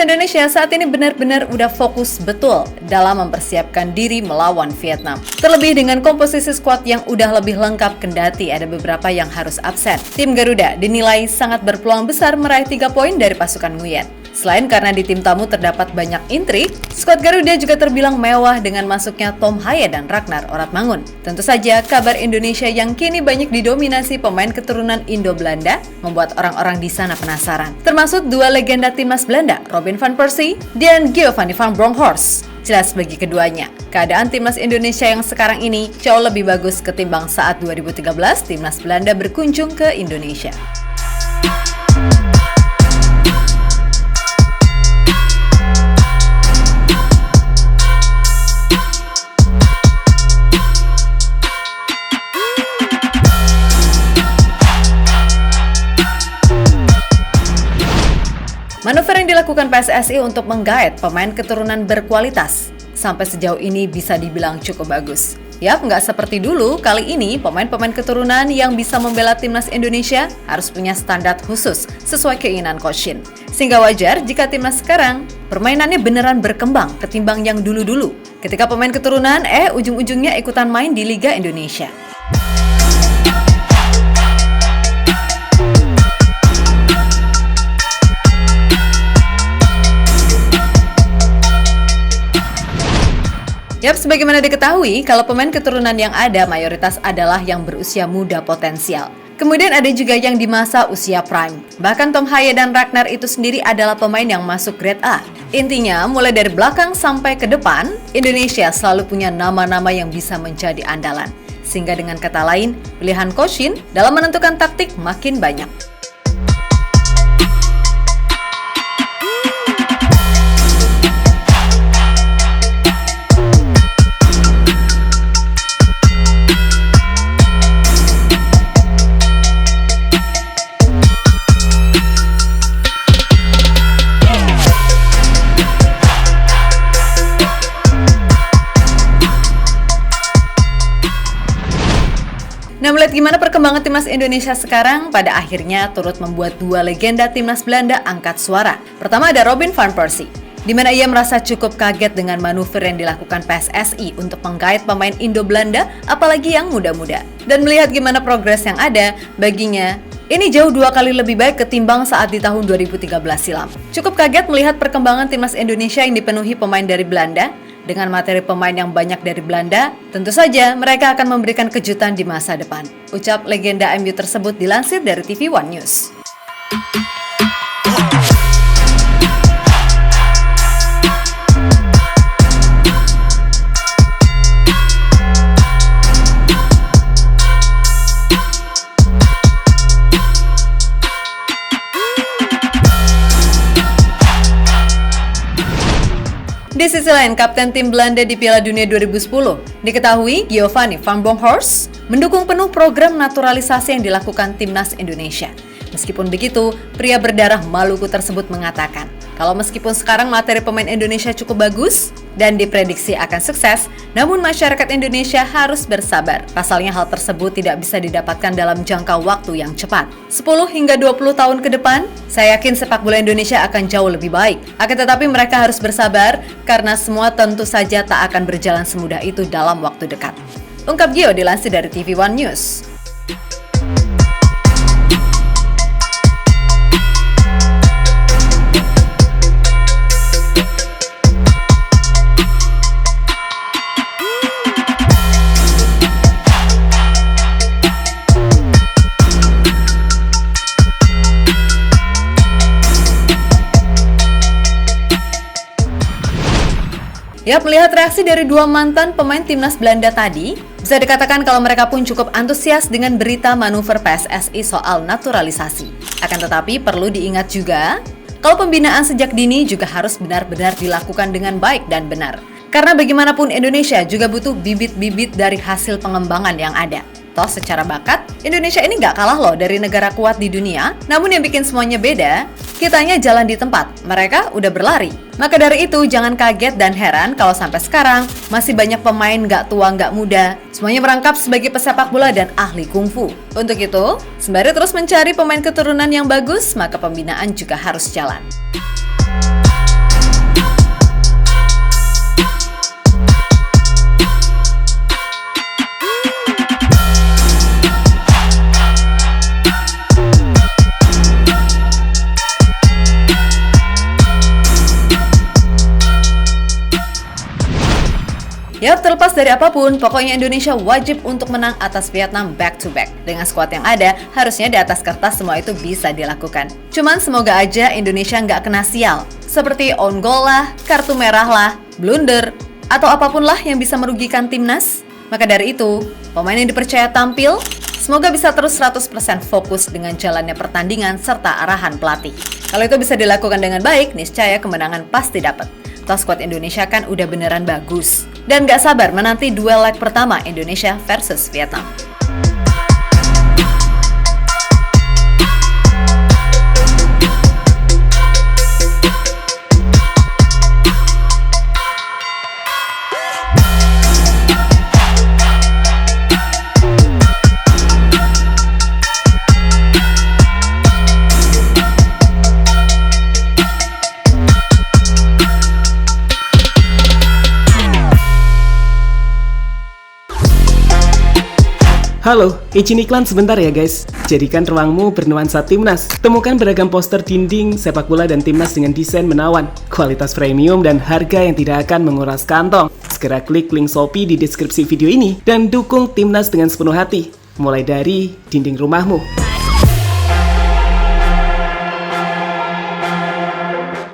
Indonesia saat ini benar-benar udah fokus betul dalam mempersiapkan diri melawan Vietnam. Terlebih dengan komposisi skuad yang udah lebih lengkap kendati ada beberapa yang harus absen. Tim Garuda dinilai sangat berpeluang besar meraih 3 poin dari pasukan Nguyen. Selain karena di tim tamu terdapat banyak intrik, skuad Garuda juga terbilang mewah dengan masuknya Tom Haye dan Ragnar Oratmangun. Tentu saja, kabar Indonesia yang kini banyak didominasi pemain keturunan Indo-Belanda membuat orang-orang di sana penasaran. Termasuk dua legenda timnas Belanda, Robin van Persie dan Giovanni van Bronckhorst. Jelas bagi keduanya, keadaan timnas Indonesia yang sekarang ini jauh lebih bagus ketimbang saat 2013 timnas Belanda berkunjung ke Indonesia. Manuver yang dilakukan PSSI untuk menggait pemain keturunan berkualitas sampai sejauh ini bisa dibilang cukup bagus. Yap, nggak seperti dulu, kali ini pemain-pemain keturunan yang bisa membela timnas Indonesia harus punya standar khusus sesuai keinginan Coach Shin. Sehingga wajar jika timnas sekarang permainannya beneran berkembang ketimbang yang dulu-dulu. Ketika pemain keturunan ujung-ujungnya ikutan main di Liga Indonesia. Yap, sebagaimana diketahui, kalau pemain keturunan yang ada mayoritas adalah yang berusia muda potensial. Kemudian ada juga yang di masa usia prime. Bahkan Tom Haye dan Ragnar itu sendiri adalah pemain yang masuk grade A. Intinya, mulai dari belakang sampai ke depan, Indonesia selalu punya nama-nama yang bisa menjadi andalan. Sehingga dengan kata lain, pilihan Coach Shin dalam menentukan taktik makin banyak. Nah, melihat gimana perkembangan timnas Indonesia sekarang, pada akhirnya turut membuat dua legenda timnas Belanda angkat suara. Pertama ada Robin van Persie, di mana ia merasa cukup kaget dengan manuver yang dilakukan PSSI untuk menggait pemain Indo-Belanda, apalagi yang muda-muda. Dan melihat gimana progres yang ada, baginya ini jauh 2 kali lebih baik ketimbang saat di tahun 2013 silam. Cukup kaget melihat perkembangan timnas Indonesia yang dipenuhi pemain dari Belanda. Dengan materi pemain yang banyak dari Belanda, tentu saja mereka akan memberikan kejutan di masa depan. Ucap legenda MU tersebut dilansir dari TV One News. Di sisi lain, kapten tim Belanda di Piala Dunia 2010 diketahui Giovanni van Bronckhorst mendukung penuh program naturalisasi yang dilakukan timnas Indonesia. Meskipun begitu, pria berdarah Maluku tersebut mengatakan, kalau meskipun sekarang materi pemain Indonesia cukup bagus dan diprediksi akan sukses, namun masyarakat Indonesia harus bersabar. Pasalnya hal tersebut tidak bisa didapatkan dalam jangka waktu yang cepat. 10 hingga 20 tahun ke depan, saya yakin sepak bola Indonesia akan jauh lebih baik. Akan tetapi mereka harus bersabar karena semua tentu saja tak akan berjalan semudah itu dalam waktu dekat. Ungkap Gio dilansir dari TV One News. Ya, melihat reaksi dari dua mantan pemain timnas Belanda tadi, bisa dikatakan kalau mereka pun cukup antusias dengan berita manuver PSSI soal naturalisasi. Akan tetapi perlu diingat juga, kalau pembinaan sejak dini juga harus benar-benar dilakukan dengan baik dan benar. Karena bagaimanapun Indonesia juga butuh bibit-bibit dari hasil pengembangan yang ada. Toh secara bakat, Indonesia ini nggak kalah loh dari negara kuat di dunia. Namun yang bikin semuanya beda, kitanya jalan di tempat, mereka udah berlari. Maka dari itu jangan kaget dan heran kalau sampai sekarang masih banyak pemain nggak tua nggak muda. Semuanya merangkap sebagai pesepak bola dan ahli kungfu. Untuk itu, sembari terus mencari pemain keturunan yang bagus, maka pembinaan juga harus jalan. Yap, terlepas dari apapun, pokoknya Indonesia wajib untuk menang atas Vietnam back to back. Dengan skuad yang ada, harusnya di atas kertas semua itu bisa dilakukan. Cuman semoga aja Indonesia nggak kena sial, seperti own goal lah, kartu merah lah, blunder, atau apapun lah yang bisa merugikan timnas. Maka dari itu, pemain yang dipercaya tampil, semoga bisa terus 100% fokus dengan jalannya pertandingan serta arahan pelatih. Kalau itu bisa dilakukan dengan baik, niscaya kemenangan pasti dapat. Toh skuad Indonesia kan udah beneran bagus. Dan gak sabar menanti duel leg pertama Indonesia versus Vietnam. Halo, izin iklan sebentar ya guys. Jadikan ruangmu bernuansa timnas. Temukan beragam poster dinding, sepak bola dan timnas dengan desain menawan, kualitas premium dan harga yang tidak akan menguras kantong. Segera klik link Shopee di deskripsi video ini dan dukung timnas dengan sepenuh hati. Mulai dari dinding rumahmu.